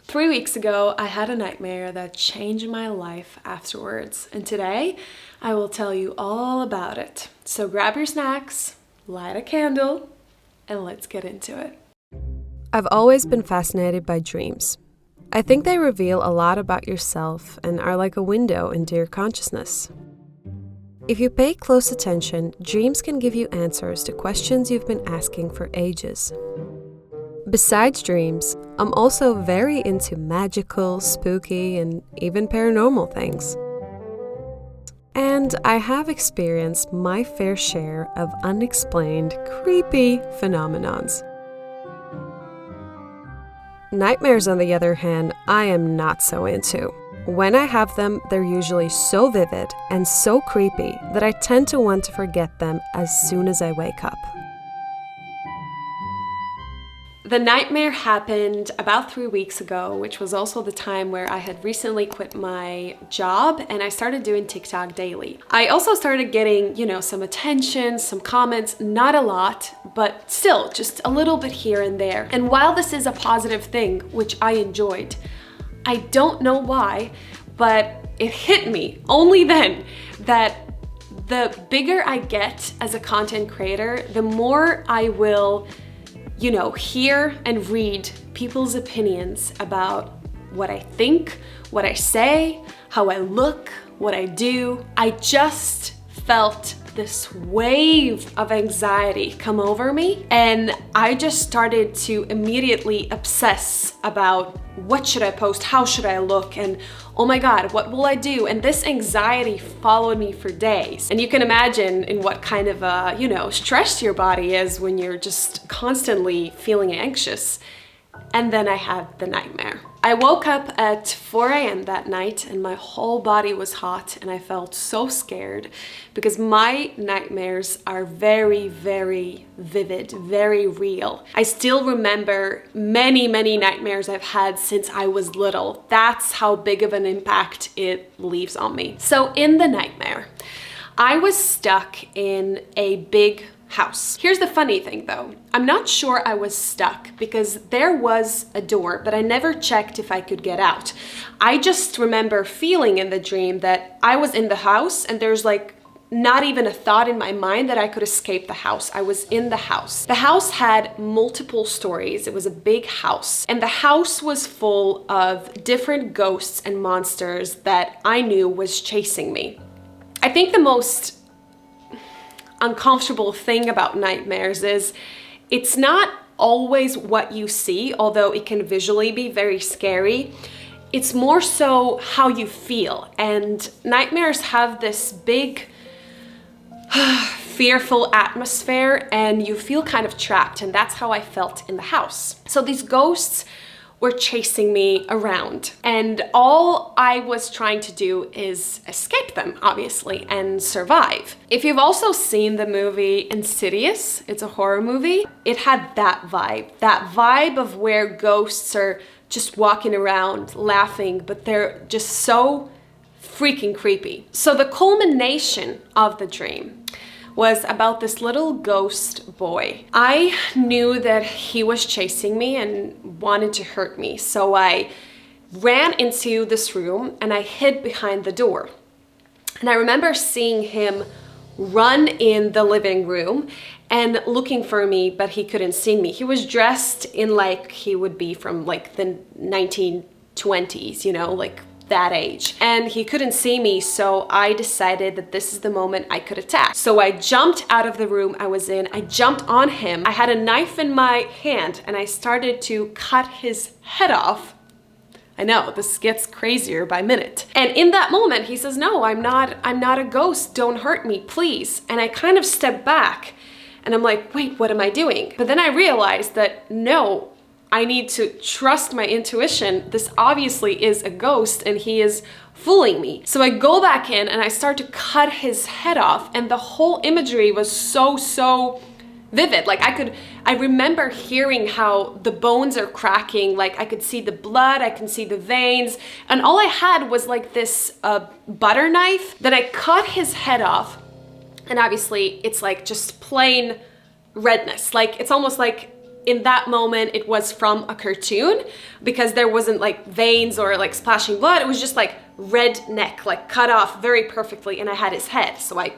3 weeks ago, I had a nightmare that changed my life afterwards, and today I will tell you all about it. So grab your snacks, light a candle, and let's get into it. I've always been fascinated by dreams. I think they reveal a lot about yourself and are like a window into your consciousness. If you pay close attention, dreams can give you answers to questions you've been asking for ages. Besides dreams, I'm also very into magical, spooky, and even paranormal things. And I have experienced my fair share of unexplained, creepy phenomenons. Nightmares, on the other hand, I am not so into. When I have them, they're usually so vivid and so creepy that I tend to want to forget them as soon as I wake up. The nightmare happened about 3 weeks ago, which was also the time where I had recently quit my job and I started doing TikTok daily. I also started getting, some attention, some comments, not a lot, but still just a little bit here and there. And while this is a positive thing, which I enjoyed, I don't know why, but it hit me only then that the bigger I get as a content creator, the more I will hear and read people's opinions about what I think, what I say, how I look, what I do. I just felt this wave of anxiety come over me, and I just started to immediately obsess about what should I post, how should I look, and oh my God, what will I do? And this anxiety followed me for days. And you can imagine in what kind of, stress your body is when you're just constantly feeling anxious. And then I had the nightmare. I woke up at 4 a.m. that night and my whole body was hot and I felt so scared because my nightmares are very, very vivid, very real. I still remember many, many nightmares I've had since I was little. That's how big of an impact it leaves on me. So in the nightmare, I was stuck in a big house. Here's the funny thing though. I'm not sure I was stuck because there was a door, but I never checked if I could get out. I just remember feeling in the dream that I was in the house and there's not even a thought in my mind that I could escape the house. I was in the house. The house had multiple stories. It was a big house. And the house was full of different ghosts and monsters that I knew was chasing me. I think the most uncomfortable thing about nightmares is it's not always what you see, although it can visually be very scary. It's more so how you feel. And nightmares have this big fearful atmosphere and you feel kind of trapped, and that's how I felt in the house. So these ghosts were chasing me around and all I was trying to do is escape them, obviously, and survive. If you've also seen the movie Insidious, it's a horror movie, it had that vibe of where ghosts are just walking around laughing, but they're just so freaking creepy. So the culmination of the dream was about this little ghost boy. I knew that he was chasing me and wanted to hurt me. So I ran into this room and I hid behind the door. And I remember seeing him run in the living room and looking for me, but he couldn't see me. He was dressed in like he would be from the 1920s, that age. And he couldn't see me, so I decided that this is the moment I could attack. So I jumped out of the room I was in, I jumped on him, I had a knife in my hand, and I started to cut his head off. I know, this gets crazier by minute. And in that moment, he says, "No, I'm not a ghost, don't hurt me, please." And I kind of stepped back, and I'm like, wait, what am I doing? But then I realized that no, I need to trust my intuition. This obviously is a ghost and he is fooling me. So I go back in and I start to cut his head off, and the whole imagery was so vivid. I remember hearing how the bones are cracking, I could see the blood, I can see the veins, and all I had was this butter knife that I cut his head off, and obviously it's just plain redness. It's almost like in that moment it was from a cartoon, because there wasn't like veins or like splashing blood. It was just like red neck, like cut off very perfectly, and I had his head. So I,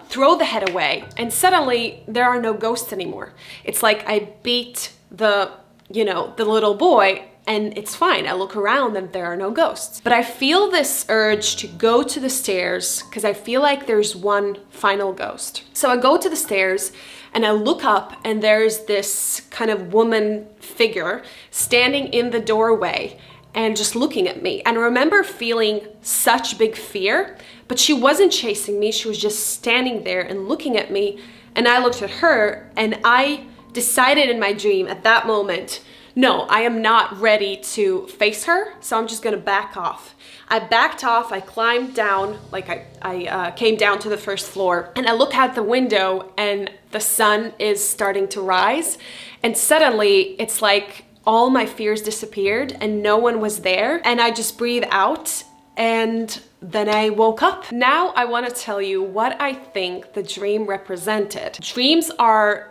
throw the head away, and suddenly there are no ghosts anymore. It's like I beat the little boy, and it's fine. I look around and there are no ghosts. But I feel this urge to go to the stairs because I feel like there's one final ghost. So I go to the stairs and I look up, and there's this kind of woman figure standing in the doorway and just looking at me. And I remember feeling such big fear, but she wasn't chasing me. She was just standing there and looking at me. And I looked at her, and I decided in my dream at that moment, no, I am not ready to face her, so I'm just gonna back off. I backed off, I climbed down, like I came down to the first floor, and I look out the window and the sun is starting to rise, and suddenly it's like all my fears disappeared and no one was there, and I just breathed out, and then I woke up. Now I want to tell you what I think the dream represented. Dreams are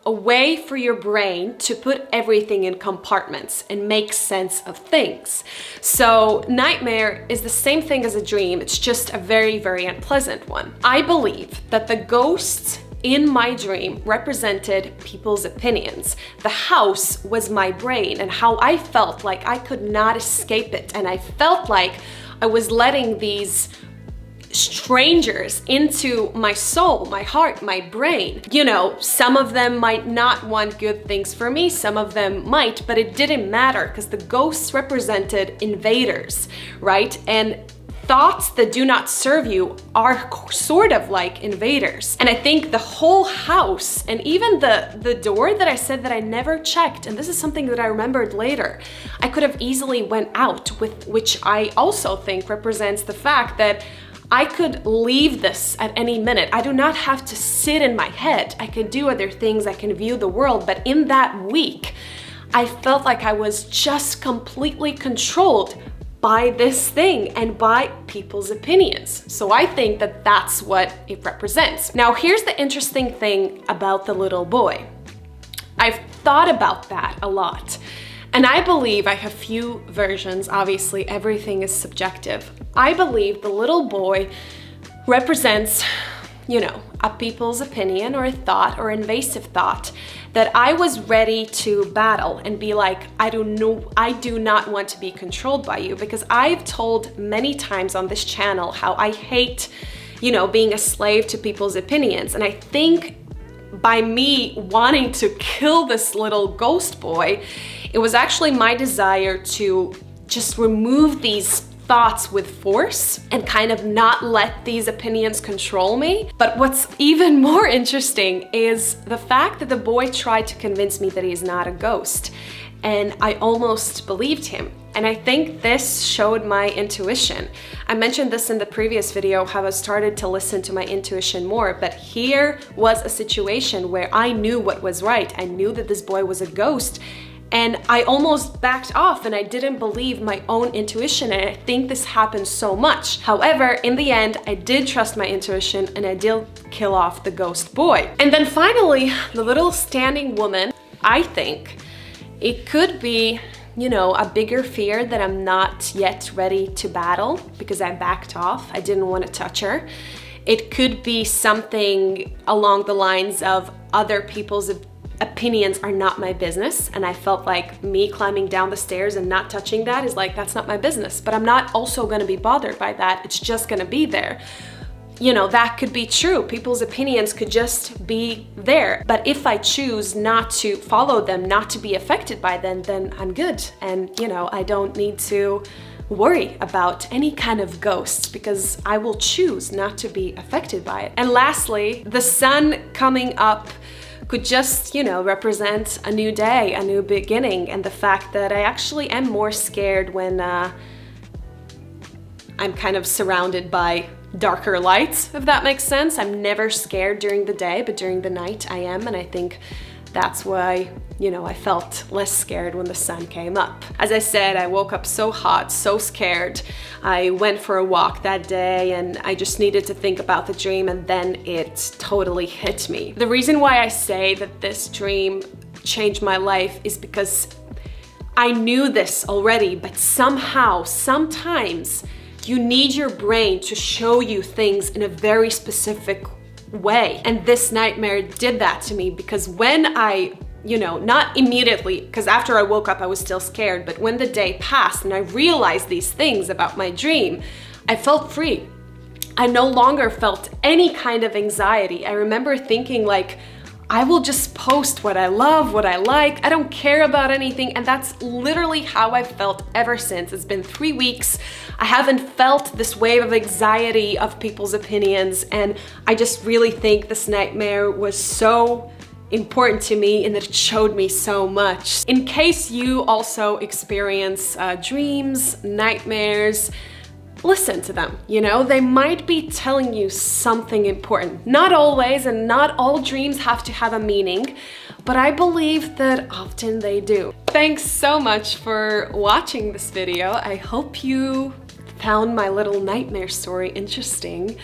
a way for your brain to put everything in compartments and make sense of things. So nightmare is the same thing as a dream, it's just a very, very unpleasant one. I believe that the ghosts in my dream represented people's opinions. The house was my brain and how I felt like I could not escape it, and I felt like I was letting these strangers into my soul, my heart, my brain. Some of them might not want good things for me, some of them might, but it didn't matter because the ghosts represented invaders, right? And thoughts that do not serve you are sort of like invaders. And I think the whole house, and even the door that I said that I never checked, and this is something that I remembered later, I could have easily went out with, which I also think represents the fact that I could leave this at any minute. I do not have to sit in my head. I can do other things, I can view the world, but in that week, I felt like I was just completely controlled by this thing and by people's opinions. So I think that that's what it represents. Now, here's the interesting thing about the little boy. I've thought about that a lot. And I believe I have few versions. Obviously, everything is subjective. I believe the little boy represents, a people's opinion or a thought or invasive thought that I was ready to battle and be like, I do not want to be controlled by you, because I've told many times on this channel how I hate, being a slave to people's opinions. And I think by me wanting to kill this little ghost boy, it was actually my desire to just remove these thoughts with force and kind of not let these opinions control me. But what's even more interesting is the fact that the boy tried to convince me that he's not a ghost, and I almost believed him. And I think this showed my intuition. I mentioned this in the previous video, how I started to listen to my intuition more, but here was a situation where I knew what was right. I knew that this boy was a ghost, and I almost backed off and I didn't believe my own intuition, and I think this happens so much. However, in the end, I did trust my intuition and I did kill off the ghost boy. And then finally, the little standing woman, I think it could be, a bigger fear that I'm not yet ready to battle because I backed off. I didn't want to touch her. It could be something along the lines of other people's opinions are not my business, and I felt like me climbing down the stairs and not touching that is like, that's not my business, but I'm not also going to be bothered by that. It's just going to be there. That could be true. People's opinions could just be there. But if I choose not to follow them, not to be affected by them, then I'm good. And, I don't need to worry about any kind of ghosts because I will choose not to be affected by it. And lastly, the sun coming up could just, represent a new day, a new beginning, and the fact that I actually am more scared when I'm kind of surrounded by darker lights, if that makes sense. I'm never scared during the day, but during the night I am, and I think that's why, I felt less scared when the sun came up. As I said, I woke up so hot, so scared. I went for a walk that day and I just needed to think about the dream, and then it totally hit me. The reason why I say that this dream change my life is because I knew this already, but somehow, sometimes you need your brain to show you things in a very specific way. And this nightmare did that to me, because when I, not immediately, because after I woke up I was still scared, but when the day passed and I realized these things about my dream, I felt free. I no longer felt any kind of anxiety. I remember thinking like, I will just post what I love, what I like. I don't care about anything. And that's literally how I've felt ever since. It's been 3 weeks. I haven't felt this wave of anxiety of people's opinions. And I just really think this nightmare was so important to me and that it showed me so much. In case you also experience dreams, nightmares, listen to them, they might be telling you something important. Not always, and not all dreams have to have a meaning, but I believe that often they do. Thanks so much for watching this video. I hope you found my little nightmare story interesting,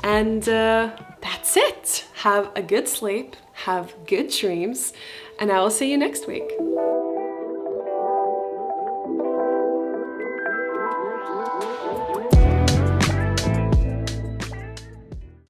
and that's it. Have a good sleep, have good dreams, and I will see you next week.